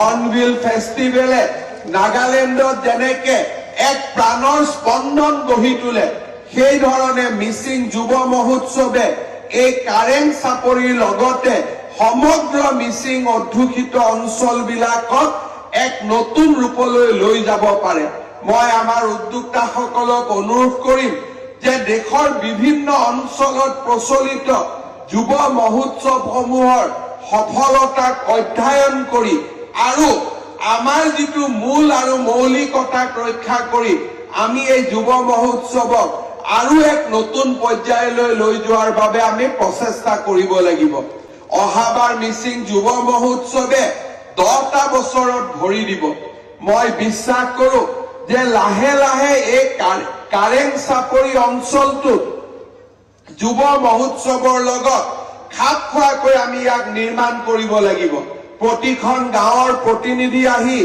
Hornbill ফেষ্টিভেলে নাগালেণ্ডত যেনেকে এক প্ৰাণৰ স্পন্দন গঢ়ি তোলে, সেই ধৰণে মিচিং যুৱ মহোৎসৱে এই কাৰেং চাপৰিৰ লগতে সমগ্ৰ মিচিং অধ্যুষিত অঞ্চলবিলাকক এক নতুন ৰূপলৈ লৈ যাব পাৰে। মই আমাৰ উদ্যোক্তাসকলক অনুৰোধ কৰিম যে দেশৰ বিভিন্ন অঞ্চলত প্ৰচলিত যুৱ মহোৎসৱসমূহৰ সফলতাক অধ্যয়ন কৰি আৰু আমাৰ যিটো মূল আৰু মৌলিকতাক ৰক্ষা কৰি আমি এই যুৱ মহোৎসৱক আৰু এক নতুন পৰ্যায়লৈ লৈ যোৱাৰ বাবে আমি প্ৰচেষ্টা কৰিব লাগিব। অহাবাৰ মিচিং যুৱ মহোৎসৱে 10টা বছৰত ভৰি দিব। মই বিশ্বাস কৰো যে লাহে লাহে এই কাৰেং চাপৰি অঞ্চলটোত যুৱ মহোৎসৱৰ লগত খাপ খোৱাকৈ আমি ইয়াক নিৰ্মাণ কৰিব লাগিব। প্ৰতিখন গাঁৱৰ প্ৰতিনিধি আহি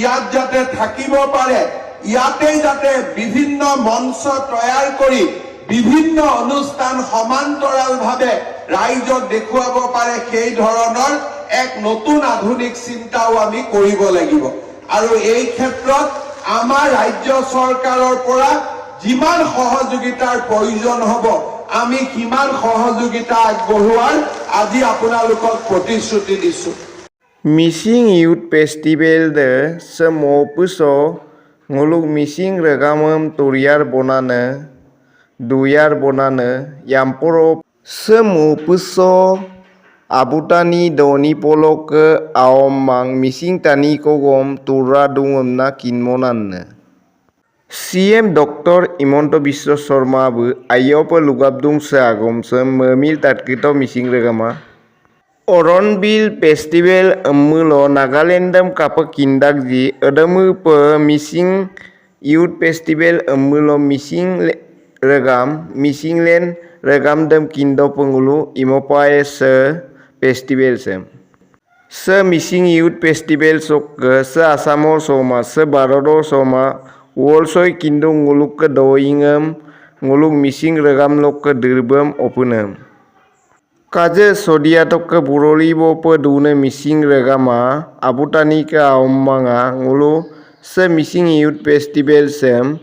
ইয়াত যাতে থাকিব পাৰে, ইয়াতে যাতে বিভিন্ন মঞ্চ তৈয়াৰ কৰি বিভিন্ন অনুষ্ঠান সমান্তৰালভাৱে ৰাইজক দেখুৱাব পাৰে, সেই ধৰণৰ এক নতুন আধুনিক চিন্তাও আমি কৰিব লাগিব। আৰু এই ক্ষেত্ৰত আমাৰ ৰাজ্য চৰকাৰৰ পৰা যিমান সহযোগিতাৰ প্ৰয়োজন হ'ব আমি কিমান সহযোগিতা আগবঢ়োৱাৰ আজি আপোনালোকক প্ৰতিশ্ৰুতি দিছো। Missing Youth Festival de semopuso nguluk missing regamem turiar bonane duyar bonane yamporo semopuso abutani doni polok aomang missing tani kogom turra dungom na kinmonanne CM Dr. Imonto Biswa Sharma bu ayopo lugabdung se agom se memil tatkito missing regama Oronbil Festival mulo Nagalendam kapa kindak ji adamu pe missing Youth Festival mulo missing len regam dam kindo pengulu imopae se festival se missing Youth Festival sok se asamor soma se barodor soma wolsoi kindo nguluk ke doingam nguluk missing regam lok ke dirbam opunam Kaje sodiatok ke buroli bope dune missing regama abutani ke aomanga ngulu se missing Youth Festival sem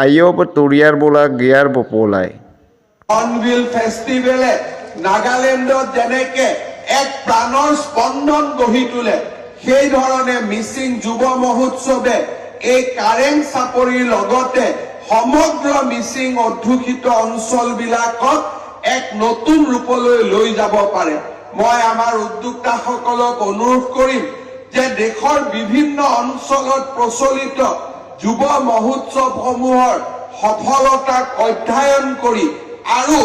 ayo peturiar bola gear bopolai Hornbill ফেষ্টিভেলে নাগালেণ্ডত যেনেকে এক প্ৰাণৰ স্পন্দন গঢ়ি তোলে, সেই ধৰণে মিচিং যুৱ মহোৎসৱে এই কাৰেং চাপৰিৰ লগতে সমগ্ৰ মিচিং অধ্যুষিত অঞ্চলবিলাকক এক নতুন ৰূপলৈ লৈ যাব পাৰে। মই আমাৰ উদ্যোক্তাসকলক অনুৰোধ কৰিম যে দেশৰ বিভিন্ন অঞ্চলত প্ৰচলিত যুৱ মহোৎসৱসমূহৰ সফলতাক অধ্যয়ন কৰি আৰু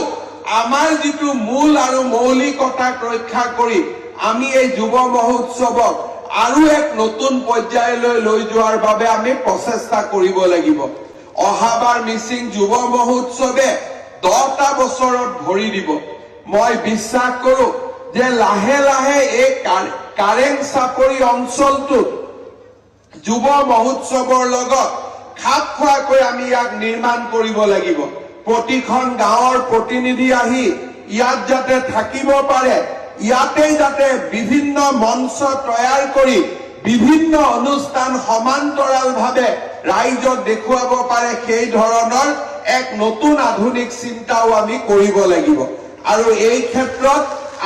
আমাৰ যিটো মূল আৰু মৌলিকতাক ৰক্ষা কৰি আমি এই যুৱ মহোৎসৱক আৰু এক নতুন পৰ্যায়লৈ লৈ যোৱাৰ বাবে আমি প্ৰচেষ্টা কৰিব লাগিব। অহাবাৰ মিচিং যুৱ মহোৎসৱে 10টা বছৰত ভৰি দিব। মই বিশ্বাস কৰো যে লাহে লাহে এই কাৰেং চাপৰি অঞ্চলটোত যুৱ মহোৎসৱৰ লগত খাপ খোৱাকৈ আমি ইয়াক নিৰ্মাণ কৰিব লাগিব। প্ৰতিখন গাঁৱৰ প্ৰতিনিধি আহি ইয়াত যাতে থাকিব পাৰে, ইয়াতে যাতে বিভিন্ন মঞ্চ তৈয়াৰ কৰি বিভিন্ন অনুষ্ঠান সমান্তৰালভাৱে ৰাইজক দেখুৱাব পাৰে, সেই ধৰণৰ এক নতুন আধুনিক চিন্তাও আমি কৰিব লাগিব। আৰু এই ক্ষেত্ৰত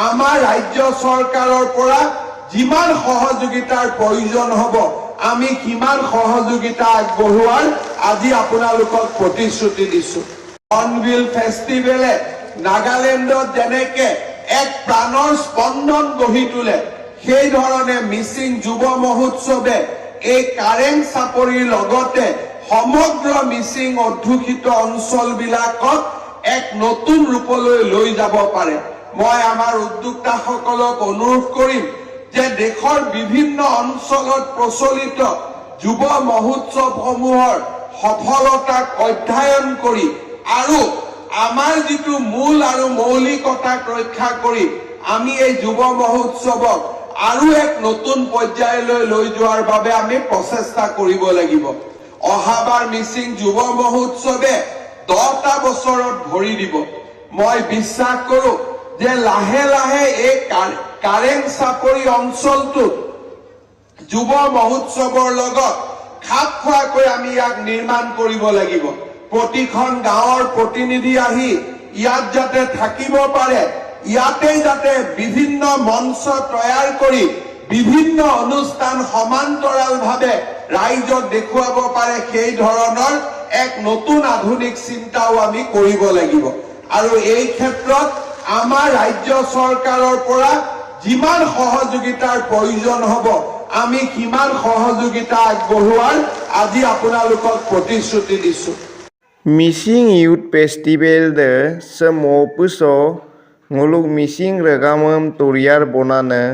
আমাৰ ৰাজ্য চৰকাৰৰ পৰা যিমান সহযোগিতাৰ প্ৰয়োজন হ'ব আমি কিমান সহযোগিতা আগবঢ়োৱাৰ আজি আপোনালোকক প্ৰতিশ্ৰুতি দিছো। হৰ্ণবিল ফেষ্টিভেলে নাগালেণ্ডত যেনেকে এক প্ৰাণৰ স্পন্দন গঢ়ি তোলে, সেই ধৰণে মিচিং যুৱ মহোৎসৱে এই কাৰেং চাপৰিৰ লগতে সমগ্ৰ মিচিং অধ্যুষিত অঞ্চলবিলাকক এক নতুন ৰূপলৈ লৈ যাব পাৰে। মই আমাৰ উদ্যোক্তাসকলক অনুৰোধ কৰিম যে দেশৰ বিভিন্ন অঞ্চলত প্ৰচলিত যুৱ মহোৎসৱসমূহৰ সফলতাক অধ্যয়ন কৰি আৰু আমাৰ যিটো মূল আৰু মৌলিকতাক ৰক্ষা কৰি আমি এই যুৱ মহোৎসৱক আৰু এক নতুন পৰ্যায়লৈ লৈ যোৱাৰ বাবে আমি প্ৰচেষ্টা কৰিব লাগিব। অহাবাৰ মিচিং যুৱ মহোৎসৱে 10টা বছৰত ভৰি দিব। মই বিশ্বাস কৰো যে লাহে লাহে এই কাৰেং চাপৰি অঞ্চলটোত যুৱ মহোৎসৱৰ লগত খাপ খোৱাকৈ আমি ইয়াক নিৰ্মাণ কৰিব লাগিব। প্ৰতিখন গাঁৱৰ প্ৰতিনিধি আহি ইয়াত যাতে থাকিব পাৰে, ইয়াতেই যাতে বিভিন্ন মঞ্চ তৈয়াৰ কৰি বিভিন্ন অনুষ্ঠান সমান্তৰালভাৱে ৰাইজক দেখুৱাব পাৰে, সেই ধৰণৰ এক নতুন আধুনিক চিন্তাও আমি কৰিব লাগিব। আৰু এই ক্ষেত্ৰত আমাৰ ৰাজ্য চৰকাৰৰ পৰা যিমান সহযোগিতাৰ প্ৰয়োজন হ'ব আমি কিমান সহযোগিতা আগবঢ়োৱাৰ আজি আপোনালোকক প্ৰতিশ্ৰুতি দিছো। Missing Youth Festival de semua puso nguluk missing regamam turiar bonane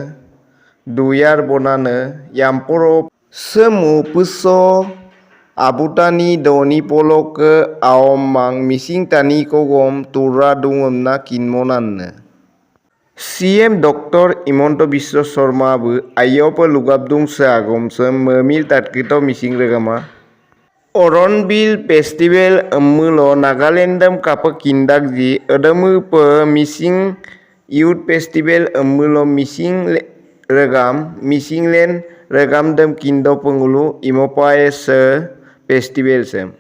duyar bonane yamporo semua puso abutani doni polo ke aomang missing tani kogom tura dungom na kinmonanne CM Dr. Imonto Biswa Sharma bu ayopa lugabdung se agom se memil tatkito missing regama Oronbil Festival Amulo Nagalandam Kapa Kindagji Adamu pe Missing Youth Festival Amulo Missing Regam Missing Len Regam Dam Kindo Pengulu Imopae Se Festival Sem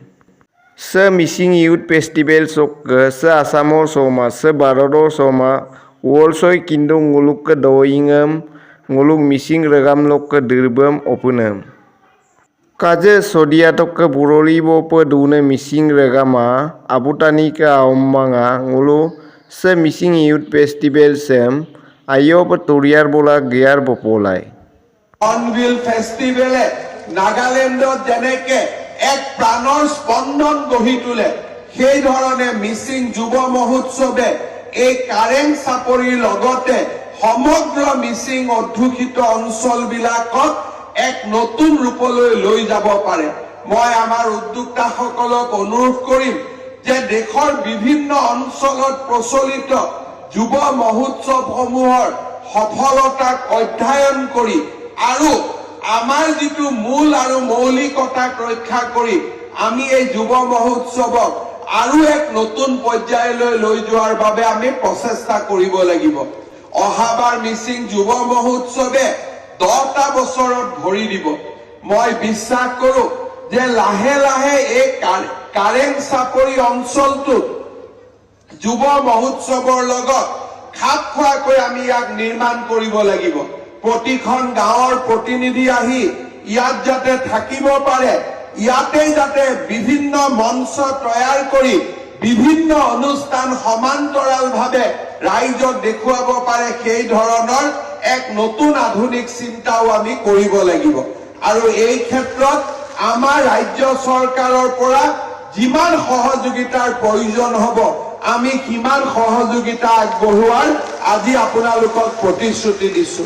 Se Missing Youth Festival Sok Se Asamor Soma Se Barodo Soma Wolsoy Kindo Nguluk Ke Doingam Nguluk Missing Regam Lok Ke Dirbam Openem Kaje sodiatok ke burolibo pe dune missing regama abutani ke aomanga ngulu se missing youth festival sem ayo pe turiar bola gear bopolai Hornbill ফেষ্টিভেলে নাগালেণ্ডত যেনেকে এক প্ৰাণৰ স্পন্দন গঢ়ি তোলে, সেই ধৰণে মিচিং যুৱ মহোৎসৱে এই কাৰেং চাপৰিৰ লগতে সমগ্ৰ মিচিং অধ্যুষিত অঞ্চলবিলাকক এক নতুন ৰূপলৈ লৈ যাব পাৰে। মই আমাৰ উদ্যোক্তাসকলক অনুৰোধ কৰিম যে দেশৰ বিভিন্ন অঞ্চলত প্ৰচলিত যুৱ মহোৎসৱসমূহৰ সফলতাক অধ্যয়ন কৰি আৰু আমাৰ যিটো মূল আৰু মৌলিকতাক ৰক্ষা কৰি আমি এই যুৱ মহোৎসৱক আৰু এক নতুন পৰ্যায়লৈ লৈ যোৱাৰ বাবে আমি প্ৰচেষ্টা কৰিব লাগিব। অহাবাৰ মিচিং যুৱ মহোৎসৱে 10টা বছৰত ভৰি দিব। মই বিশ্বাস কৰো যে লাহে লাহে এই কাৰেং চাপৰি অঞ্চলটোত যুৱ মহোৎসৱৰ লগত খাপ খোৱাকৈ আমি ইয়াক নিৰ্মাণ কৰিব লাগিব। প্ৰতিখন গাঁৱৰ প্ৰতিনিধি আহি ইয়াত যাতে থাকিব পাৰে, ইয়াতেই যাতে বিভিন্ন মঞ্চ তৈয়াৰ কৰি বিভিন্ন অনুষ্ঠান সমান্তৰালভাৱে ৰাইজক দেখুৱাব পাৰে, সেই ধৰণৰ এক নতুন আধুনিক চিন্তাও আমি কৰিব লাগিব। আৰু এই ক্ষেত্ৰত আমাৰ ৰাজ্য চৰকাৰৰ পৰা যিমান সহযোগিতাৰ প্ৰয়োজন হ'ব আমি কিমান সহযোগিতা আগবঢ়োৱাৰ আজি আপোনালোকক প্ৰতিশ্ৰুতি দিছো।